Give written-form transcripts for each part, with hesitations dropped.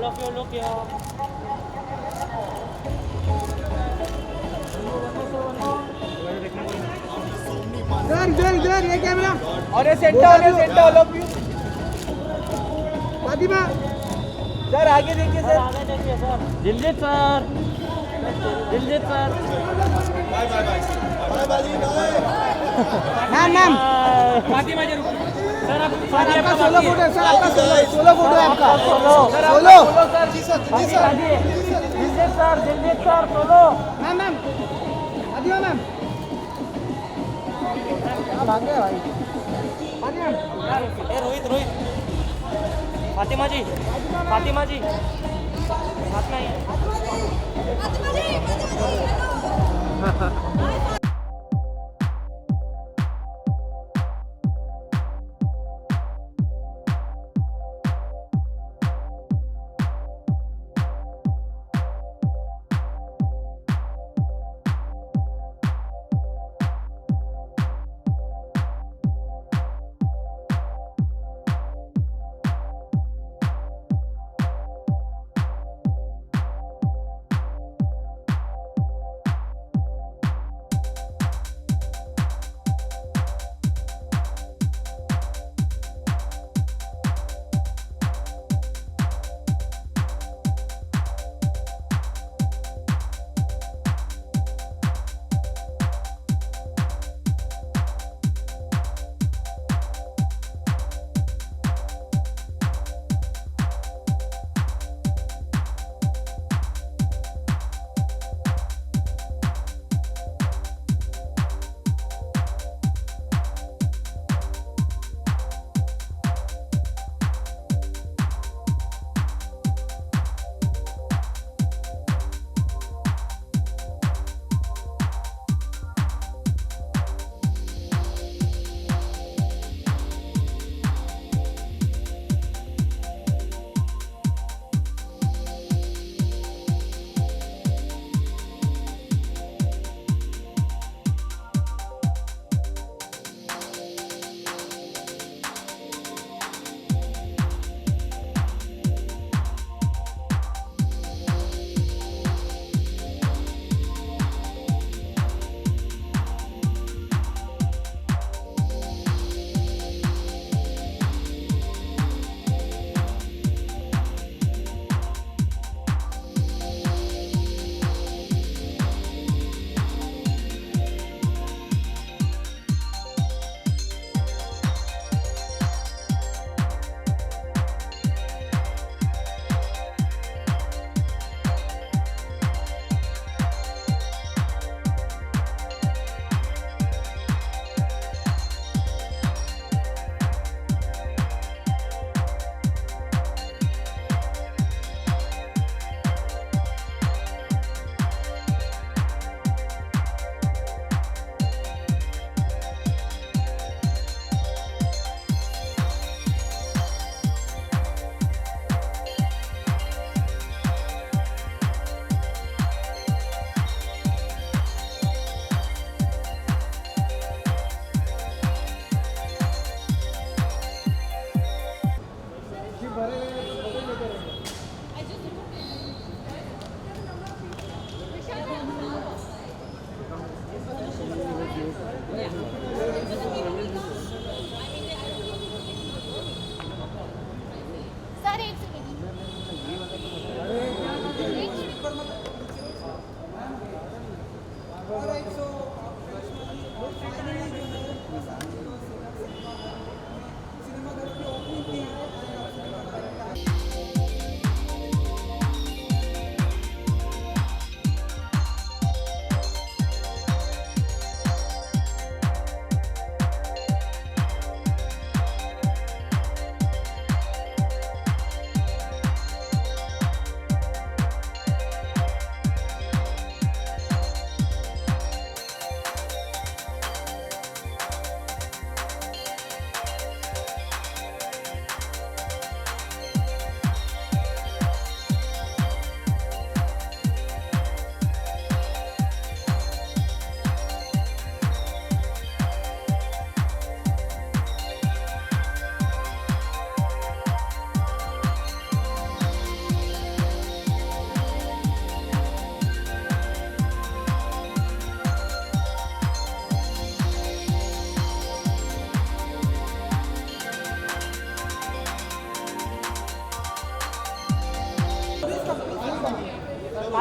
All of you look here. इधर ये camera और ये centre all of you Fatima sir आगे देखिए सर सर आगे देखिए sir. Diljit sir. Diljit sir. Ma'am Fatima ji रुको. सर आप सर आपका सोलो फोटो है सर आपका सोलो फोटो है आपका solo. Solo Fatima ji. Diljit sir solo. Ma'am Fatima ma'am भाग गए भाई फातिमा ए रोहित. फातिमा जी. साथ में आइए.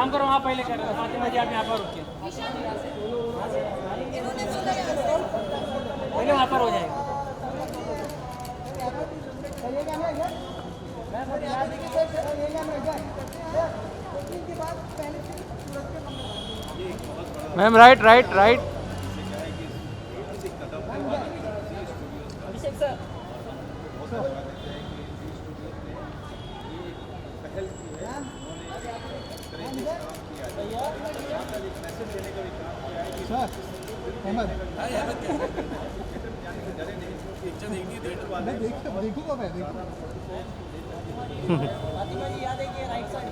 काम करो वहाँ पहले कर फातिमा जी आप यहाँ पर रुकिए पहले वहाँ पर हो जाएगा चलेगा ना इधर? मैं बोल रहा हूँ कि सर चलेगा ना इधर? शूटिंग के बाद पहले से सूरज पे कमरा। मैम राइट राइट राइट अभिषेक सर सर अहमद मैं देखूंगा मैं देखूंगा फातिमा जी याद है कि राइट साइड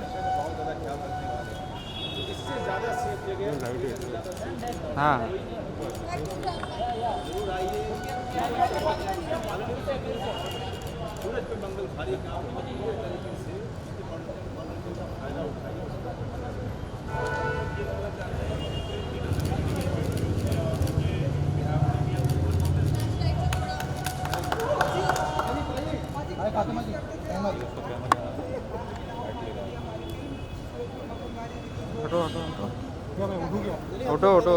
हाँ सूरज पे मंगल भारी काम पूरी तरीके से फायदा उठाइए फातिमा जी अहमद हटो हटो हटो क्या मैं उठूँ क्या हटो हटो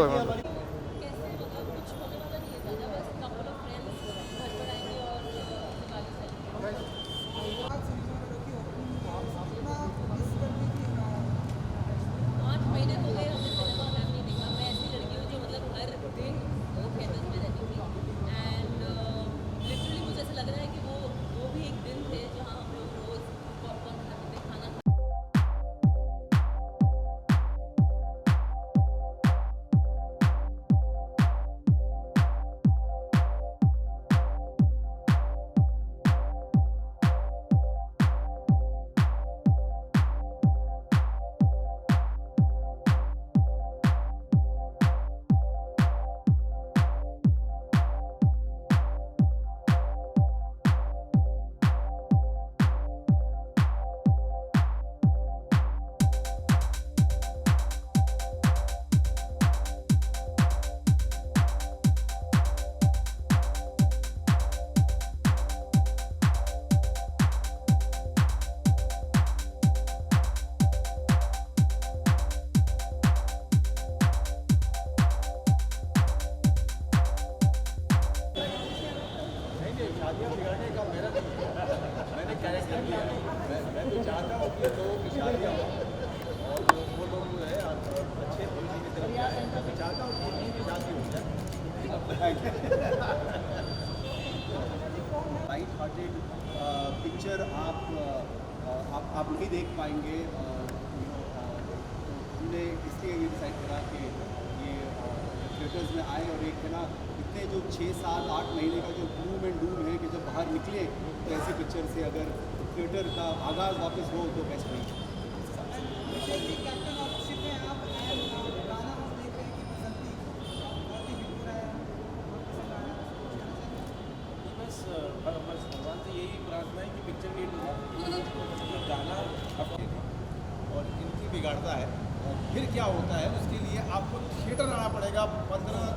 लाइट हार्टेड पिक्चर आप नहीं देख पाएंगे हमने इसलिए ये डिसाइड करा कि ये थिएटर्स में आए और एक है ना इतने जो 6 साल 8 महीने का जो ग्लूम एंड डूम है कि जब बाहर निकले तो ऐसी पिक्चर से अगर थिएटर का आगाज़ वापस हो तो बेस्ट नहीं भगवान से यही प्रार्थना है कि पिक्चर हिट हो मतलब गाना और इनकी बिगाड़ता है फिर क्या होता है उसके लिए आपको थिएटर आना पड़ेगा 15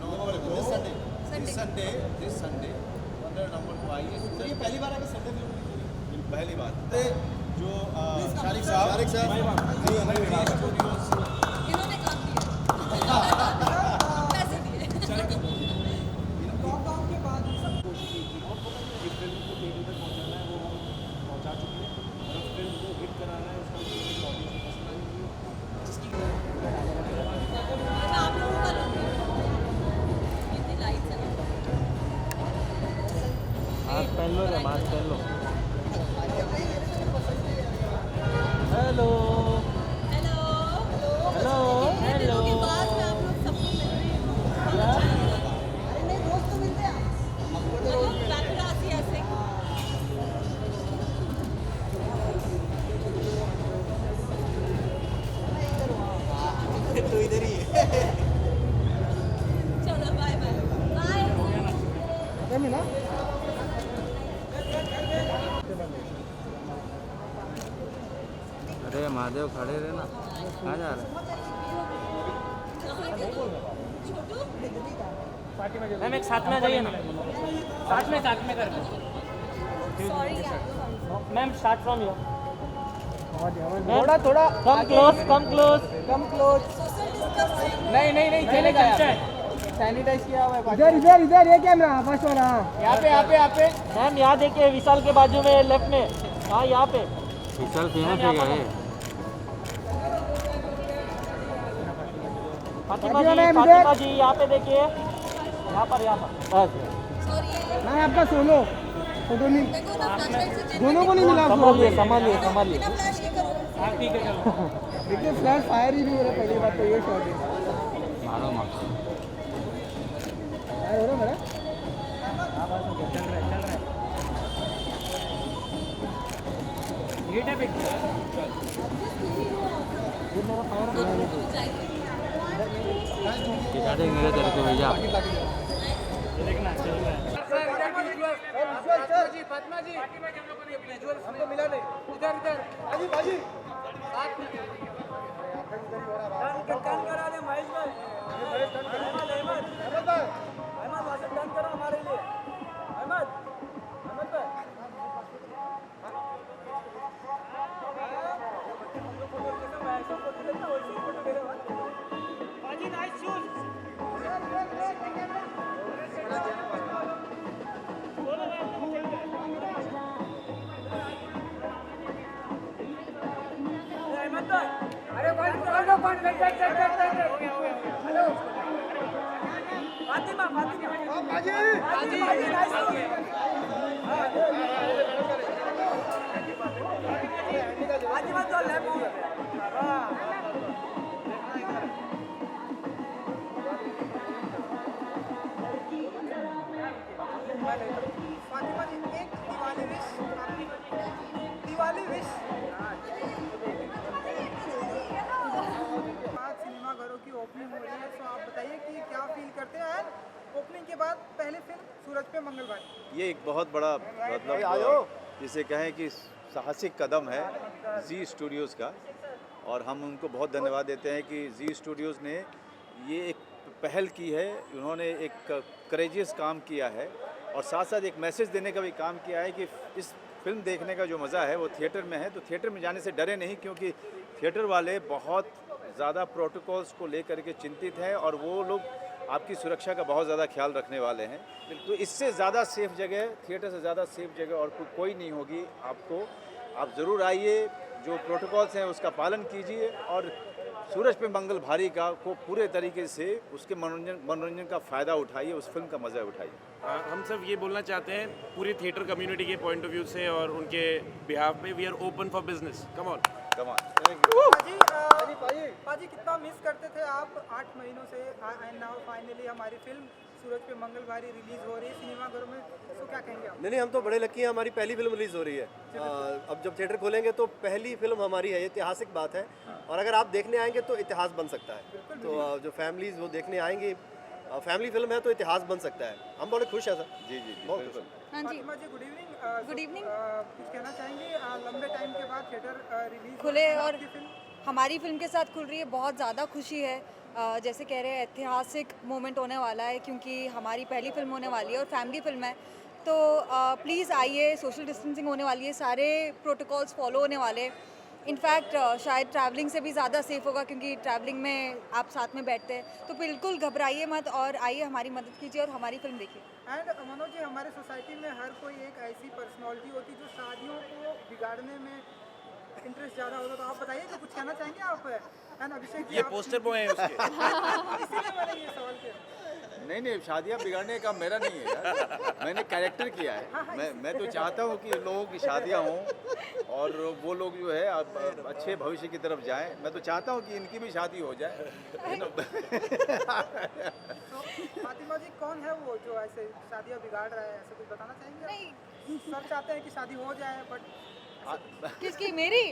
नवंबर को दिस संडे 15 नवंबर को आइए ये पहली बार है कि संडे में पहली बार जो शारिक साहब इन्होंने काम दिया पैसे दिए लॉकडाउन के बाद कोशिश की थी कि फिल्म को थिएटर तक पहुँचाना है वो हम पहुँचा चुके हैं और फिल्म को हिट कराना है उसका ऑडियंस को पसंद आएगी जिसकी आप लोगों का लूँगी कितनी लाइट है मास्क पहन लो रे मास्क पहन लो हेलो हेलो हेलो इतने दिनों के बाद मैं आप लोग सबको मिल रही हूँ अरे नहीं दोस्त तो मिलते हैं चलो बैठना आती ऐसे तो इधर ही है चलो बाय बाय बाय ना अरे महादेव खड़े रहे ना कहाँ जा रहे कहाँ थे तुम छोटू मैम एक साथ में आ जाइए ना साथ में कर दो sorry ma'am start from you थोड़ा थोड़ा come close come close come close. नहीं नहीं नहीं चलेगा यार, सैनिटाइज किया हुआ है। इधर इधर इधर ये कैमरा फर्स्ट वाला। यहाँ पे यहाँ पे यहाँ पे मैम यहाँ देखिए विशाल के बाजू में लेफ्ट में, हाँ यहाँ पे विशाल फेमस है क्या ये? फातिमा जी, मैम, फातिमा जी यहाँ पे देखिए, यहाँ पर बस सॉरी ना आपका सोलो फोटो नहीं, देखो ना फ्लैशलाइट से दोनों को नहीं मिला आपको। संभालिए संभालिए संभालिए। बिना फ्लैश के करो देखिए फ्लैश फायर ही नहीं हो रहा पहली बात तो ये शॉट है। मारो मत। फायर हो रहा मेरा। दिखा देंगे तेरे को भैया। फातिमा जी हमको मिला नहीं। इधर इधर बाजी बाजी डन करा दे महेश भाई। अहमद भाई अहमद वासिफ डन करो हमारे लिए। अहमद अहमद भाई बाजी नाइस शूट। अरे हेलो फातिमा फातिमा बाजी बाजी नाइस बाजी मत तो लेफ्ट फातिमा जी एक दिवाली विश सिनेमाघरों की ओपनिंग हो रही है, तो आप बताइए कि क्या फील करते हैं ओपनिंग के बाद पहले फिल्म सूरज पे मंगलवार। ये एक बहुत बड़ा मतलब जिसे कहें कि साहसिक कदम है जी स्टूडियोज़ का, और हम उनको बहुत धन्यवाद देते हैं कि जी स्टूडियोज़ ने ये एक पहल की है। उन्होंने एक करेजियस काम किया है और साथ साथ एक मैसेज देने का भी काम किया है कि इस फिल्म देखने का जो मज़ा है वो थिएटर में है, तो थिएटर में जाने से डरे नहीं, क्योंकि थिएटर वाले बहुत ज़्यादा प्रोटोकॉल्स को लेकर के चिंतित हैं और वो लोग आपकी सुरक्षा का बहुत ज़्यादा ख्याल रखने वाले हैं। तो इससे ज़्यादा सेफ जगह, थिएटर से ज़्यादा सेफ जगह और कोई नहीं होगी आपको। आप ज़रूर आइए, जो प्रोटोकॉल्स हैं उसका पालन कीजिए और सूरज पे मंगल भारी का को पूरे तरीके से उसके मनोरंजन का फ़ायदा उठाइए, उस फिल्म का मज़ा उठाइए। हम सब ये बोलना चाहते हैं पूरी थिएटर कम्युनिटी के पॉइंट ऑफ व्यू से और उनके बिहाफ पे, we are open for business. Come on पाजी कितना मिस करते थे आप 8 महीनों से, एंड नाउ फाइनली हमारी फिल्म सूरज पे मंगलवार रिलीज हो रही है सिनेमाघरों में, तो क्या कहेंगे आप? नहीं हम तो बड़े लकी हैं, हमारी पहली फिल्म रिलीज़ हो रही है। अब जब थिएटर खोलेंगे तो पहली फिल्म हमारी है, ये ऐतिहासिक बात है और अगर आप देखने आएंगे तो इतिहास बन सकता है। तो जो फैमिलीज़ वो देखने आएंगी, फैमिली फिल्म है तो इतिहास बन सकता है। हम बड़े खुश हैं सर। जी जी बहुत खुश। हाँ जी फातिमा जी गुड इवनिंग। Good evening. कुछ कहना चाहेंगे लंबे टाइम के बाद थिएटर रिलीज खुले और हमारी फिल्म के साथ खुल रही है, बहुत ज़्यादा खुशी है। जैसे कह रहे हैं ऐतिहासिक मोमेंट होने वाला है क्योंकि हमारी पहली फिल्म होने वाली है और फैमिली फिल्म है, तो प्लीज़ आइए। सोशल डिस्टेंसिंग होने वाली है, सारे प्रोटोकॉल्स फॉलो होने वाले। इनफैक्ट शायद ट्रैवलिंग से भी ज़्यादा सेफ होगा क्योंकि ट्रैवलिंग में आप साथ में बैठते हैं, तो बिल्कुल घबराइए मत और आइए, हमारी मदद कीजिए और हमारी फिल्म देखिए। एंड मनोज जी, हमारे सोसाइटी में हर कोई एक ऐसी पर्सनालिटी होती है जो शादियों को बिगाड़ने में इंटरेस्ट ज़्यादा होता, तो आप बताइए कि कुछ कहना चाहेंगे आप? एंड अभिषेक जी, ये पोस्टर बॉय है उसके। इसीलिए मैंने ये सवाल किया। नहीं, शादियाँ बिगाड़ने का मेरा नहीं है यार, मैंने कैरेक्टर किया है। मैं तो चाहता हूँ कि लोगों की शादियाँ हों और वो लोग जो है अब अच्छे भविष्य की तरफ जाएं। मैं तो चाहता हूँ कि इनकी भी शादी हो जाए। तो फातिमा जी, कौन है वो जो ऐसे शादियाँ बिगाड़ रहा है, ऐसे कुछ बताना चाहेंगे? नहीं, सब चाहते हैं कि शादी हो जाए, बट किसकी? मेरी?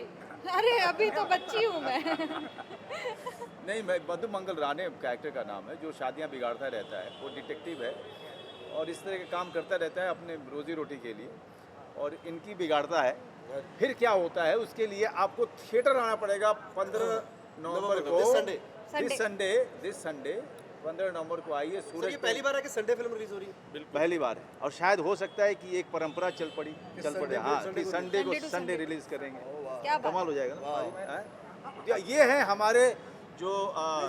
अरे अभी तो बच्ची हूँ मैं। नहीं, मैं मधु मंगल राणे कैरेक्टर का नाम है, जो शादियां बिगाड़ता रहता है। वो डिटेक्टिव है और इस तरह के काम करता रहता है अपने रोजी रोटी के लिए, और इनकी बिगाड़ता है। फिर क्या होता है उसके लिए आपको थिएटर आना पड़ेगा 15 नवंबर को, दिस संडे 15 नवंबर को आइए। सूरज ये पहली बार है कि संडे फिल्म रिलीज हो रही है? पहली बार है और शायद हो सकता है कि एक परंपरा चल पड़े। हाँ, कि संडे को संडे रिलीज करेंगे। क्या बात। कमाल हो जाएगा ना। हैं? ये हैं हमारे जो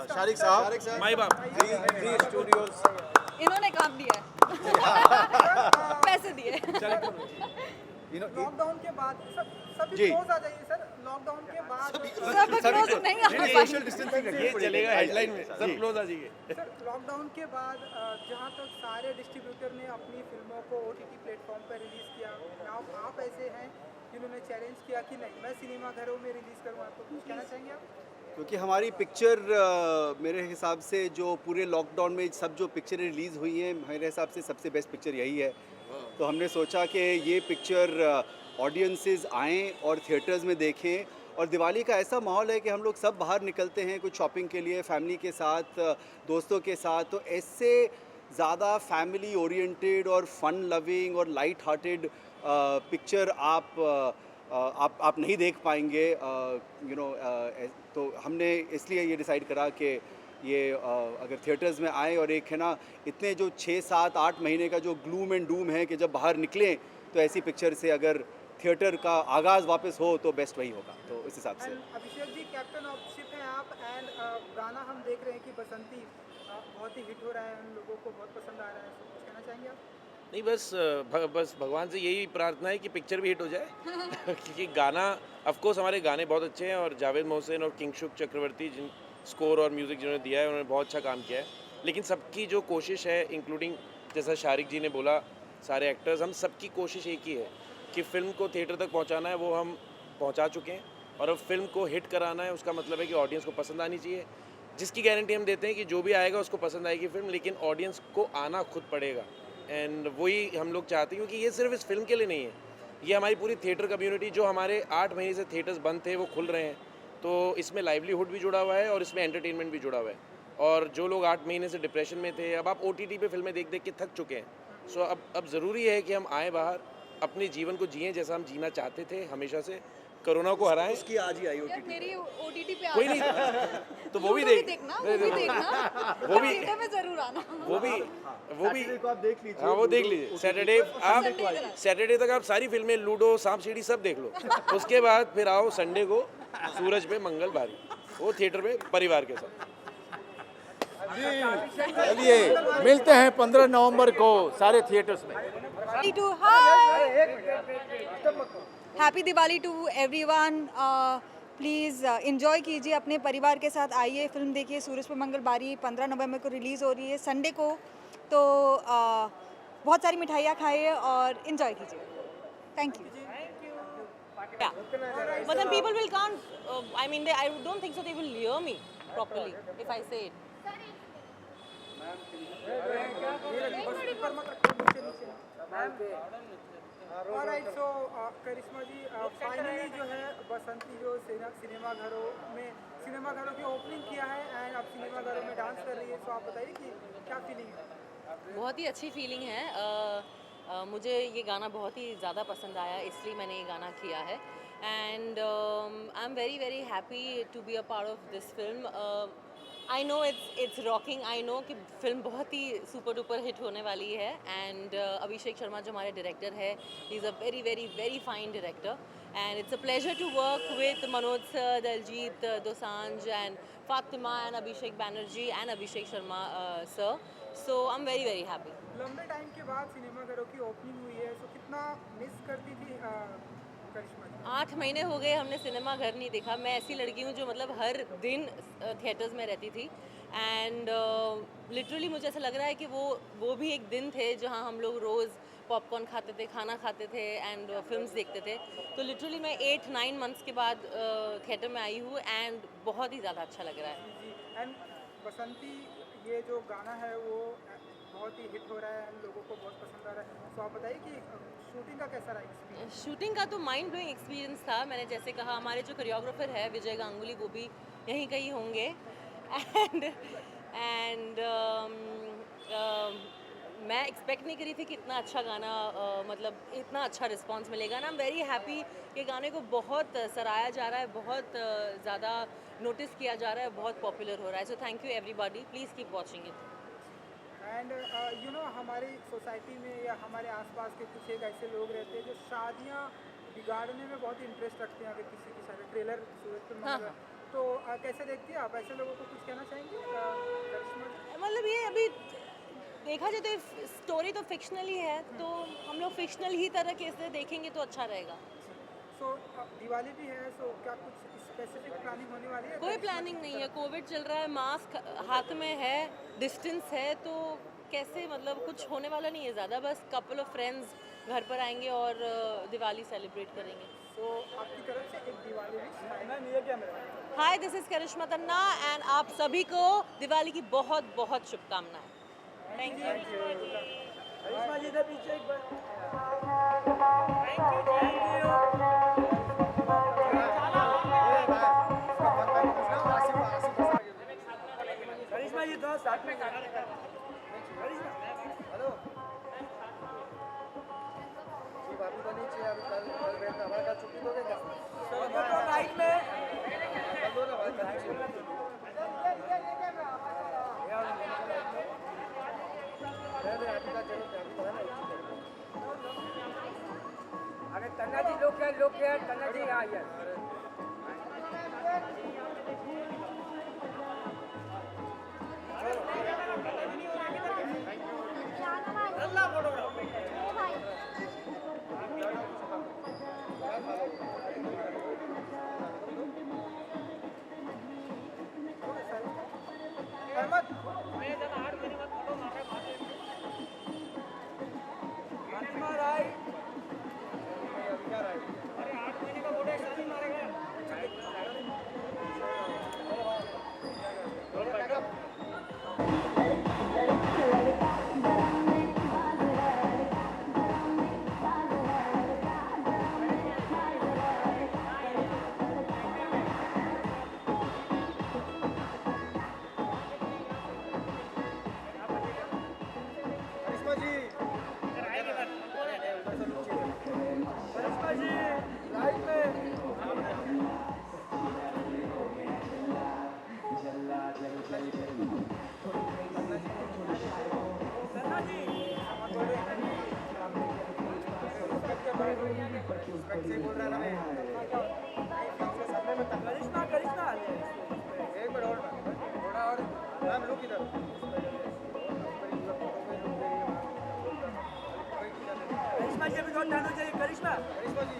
शारिक साहब माई बाप। जी स्टूडियोज। इन्होंने काम दिया है पैसे दिए। लॉकडाउन के बाद सभी जी। क्लोज आ जाइए सर। लॉकडाउन के बाद सब क्लोज नहीं आ पाए। सोशल डिस्टेंसिंग ये चलेगा हेडलाइन में, सब क्लोज आ जाइए। सर लॉकडाउन के बाद जहाँ तक सारे डिस्ट्रीब्यूटर ने अपनी फिल्मों को OTT प्लेटफॉर्म पर रिलीज़ किया, आप ऐसे हैं जिन्होंने चैलेंज किया कि नहीं मैं सिनेमा घरों में रिलीज़ करूँगा, तो कुछ कहना चाहेंगे आप? क्योंकि हमारी पिक्चर मेरे हिसाब से जो पूरे लॉकडाउन में सब जो पिक्चरें रिलीज़ हुई हैं, मेरे हिसाब से सबसे बेस्ट पिक्चर यही है। तो हमने सोचा कि ये पिक्चर ऑडियंसेस आएँ और थिएटर्स में देखें। और दिवाली का ऐसा माहौल है कि हम लोग सब बाहर निकलते हैं कुछ शॉपिंग के लिए, फैमिली के साथ, दोस्तों के साथ। तो ऐसे ज़्यादा फैमिली ओरिएंटेड और फन लविंग और लाइट हार्टेड पिक्चर आप नहीं देख पाएंगे तो हमने इसलिए ये डिसाइड करा कि ये अगर थिएटर्स में आए और एक है ना इतने जो 6, 7, 8 महीने का जो ग्लूम एंड डूम है कि जब बाहर निकलें तो ऐसी पिक्चर से अगर थिएटर का आगाज़ वापस हो तो बेस्ट वही होगा। तो इस हिसाब से Abhishek ji captain of ship हैं आप, एंड गाना हम देख रहे हैं कि बसंती बहुत ही हिट हो रहा है, उन लोगों को बहुत पसंद आ रहा है, कुछ कहना चाहेंगे आप? नहीं, बस भगवान से यही प्रार्थना है कि पिक्चर भी हिट हो जाए क्योंकि गाना ऑफकोर्स हमारे गाने बहुत अच्छे हैं और जावेद मोहसिन और किंगशुक चक्रवर्ती जिन स्कोर और म्यूज़िक जिन्होंने दिया है उन्होंने बहुत अच्छा काम किया है। लेकिन सबकी जो कोशिश है, इंक्लूडिंग जैसा शारिक जी ने बोला, सारे एक्टर्स, हम सबकी कोशिश एक ही है कि फ़िल्म को थिएटर तक पहुंचाना है, वो हम पहुंचा चुके हैं। और अब फिल्म को हिट कराना है, उसका मतलब है कि ऑडियंस को पसंद आनी चाहिए, जिसकी गारंटी हम देते हैं कि जो भी आएगा उसको पसंद आएगी फिल्म, लेकिन ऑडियंस को आना खुद पड़ेगा। एंड वही हम लोग चाहते हैं, क्योंकि ये सिर्फ इस फिल्म के लिए नहीं है, ये हमारी पूरी थिएटर कम्युनिटी, जो हमारे 8 महीने से थिएटर्स बंद थे वो खुल रहे हैं, तो इसमें लाइवलीहुड भी जुड़ा हुआ है और इसमें एंटरटेनमेंट भी जुड़ा हुआ है। और जो लोग 8 महीने से डिप्रेशन में थे, अब आप OTT पे फिल्में देख देख के थक चुके हैं। सो अब ज़रूरी है कि हम आएँ बाहर, अपने जीवन को जिएं जैसा हम जीना चाहते थे हमेशा से, कोरोना को हराएं। उसकी आज ही आई यार मेरी OTT पे कोई नहीं तो वो भी देखना, वो भी थिएटर में जरूर आना। वो भी को आप देख लीजिए। हाँ, वो देख लीजिए। सैटरडे तक आप सारी फिल्में, लूडो, सांप सीढ़ी सब देख लो। उसके बाद फिर आओ संडे को सूरज पे मंगल भारी, वो थिएटर में परिवार के साथ। चलिए मिलते हैं 15 नवंबर को सारे थिएटर्स में। Happy Diwali to everyone. Please enjoy कीजिए, अपने परिवार के साथ आइए, फिल्म देखिए सूरज पे मंगल बारी 15 नवंबर को रिलीज़ हो रही है संडे को। तो बहुत सारी मिठाइयाँ खाइए और इंजॉय कीजिए। Thank you. Yeah, but then people will can't. I mean, I don't think so. They will hear me properly if I say it. Alright, so Karishma ji, finally जो है बसंती जो सिनेमा घरों की ओपनिंग किया है एंड अब सिनेमा घरों में डांस कर रही है, सो आप बताइए कि क्या फीलिंग है? बहुत ही अच्छी फीलिंग है। मुझे ये गाना बहुत ही ज़्यादा पसंद आया, इसलिए मैंने ये गाना किया है। And I am very very happy to be a part of this film. I know it's rocking, I know कि फिल्म बहुत ही सुपर डुपर हिट होने वाली है। एंड अभिषेक शर्मा जो हमारे डायरेक्टर है, he is a very very very fine director, and it's a pleasure to work with Manoj sir, Diljit Dosanjh and Fatima and Abhishek Banerjee and Abhishek Sharma sir. So I am very very happy. लंबे time के बाद cinema घरों की ओपनिंग हुई है, सो कितना मिस करती थी करिश्मा जी? 8 महीने हो गए हमने सिनेमा घर नहीं देखा। मैं ऐसी लड़की हूँ जो मतलब हर दिन थिएटर्स में रहती थी, एंड लिटरली मुझे ऐसा लग रहा है कि वो भी एक दिन थे जहाँ हम लोग रोज़ पॉपकॉर्न खाते थे, खाना खाते थे एंड फिल्म्स देखते थे। तो लिटरली मैं 8-9 मंथ्स के बाद थिएटर में आई हूँ एंड बहुत ही ज़्यादा अच्छा लग रहा है। जी, एंड बसंती ये जो गाना है वो बहुत ही हिट हो रहा है, लोगों को बहुत पसंद आ रहा है, तो आप बताइए कि शूटिंग का कैसा रहा एक्सपीरियंस? शूटिंग का तो माइंड ब्लोइंग एक्सपीरियंस था। मैंने जैसे कहा, हमारे जो कोरियोग्राफर है विजय गांगुली, वो भी यहीं कहीं होंगे। एंड मैं एक्सपेक्ट नहीं करी थी कि इतना अच्छा गाना मतलब इतना अच्छा रिस्पांस मिलेगा ना। आई एम वेरी हैप्पी कि गाने को बहुत सराहा जा रहा है, बहुत ज़्यादा नोटिस किया जा रहा है, बहुत पॉपुलर हो रहा है। So thank you everybody, please keep watching it. And you know हमारी सोसाइटी में या हमारे आसपास के कुछ एक ऐसे लोग रहते हैं जो शादियाँ बिगाड़ने में बहुत इंटरेस्ट रखते हैं। अगर किसी की शादी ट्रेलर सूरज पे मंगलवार, तो कैसे देखती है आप ऐसे लोगों को? कुछ कहना चाहेंगे करिश्मा जी? मतलब ये अभी देखा जाए तो स्टोरी तो फिक्शनल ही है, तो हम लोग फिक्शनल ही तरह के इसे देखेंगे तो अच्छा रहेगा। सो दिवाली भी है, सो क्या कुछ स्पेसिफिक प्लानिंग होने वाली है? कोई प्लानिंग नहीं है, कोविड चल रहा है, मास्क हाथ में है, डिस्टेंस है, तो कैसे मतलब कुछ होने वाला नहीं है ज़्यादा। बस कपल ऑफ फ्रेंड्स घर पर आएंगे और दिवाली सेलिब्रेट करेंगे। सो आपकी तरफ से एक Diwali wish. Hi, this is Karishma Tanna and आप सभी को दिवाली की बहुत बहुत शुभकामनाएं। Thank you. करिश्मा जी के पीछे एक बार। करिश्मा जी तो साथ में करिश्मा हेलो जी बाबू को नीचे अभी कल बैठना हमारे कल छुट्टी दोगे क्या? तो राइट में कल दो ना अरे तन्ना जी लोग क्या तन्ना जी यहाँ आइए।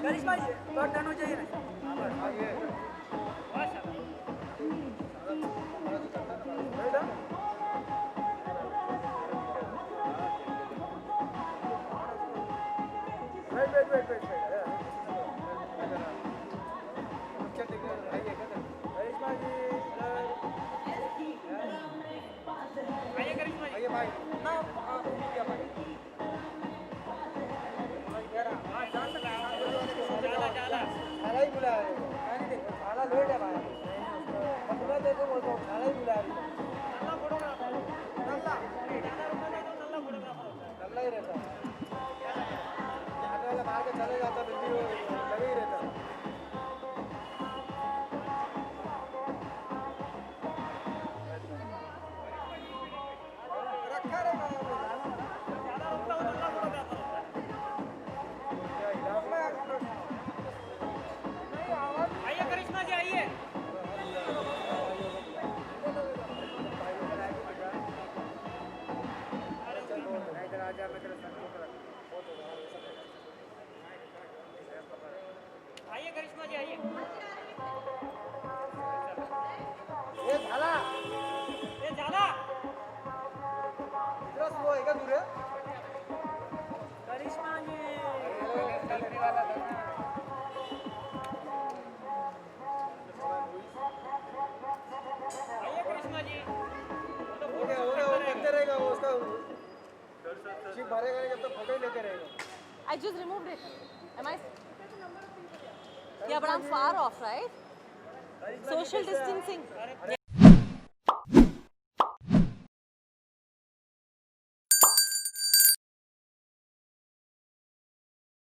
करिश्मा जी बहुत डन हो जाइए I just removed it. Am I? Yeah, but I'm far off, right? Social distancing.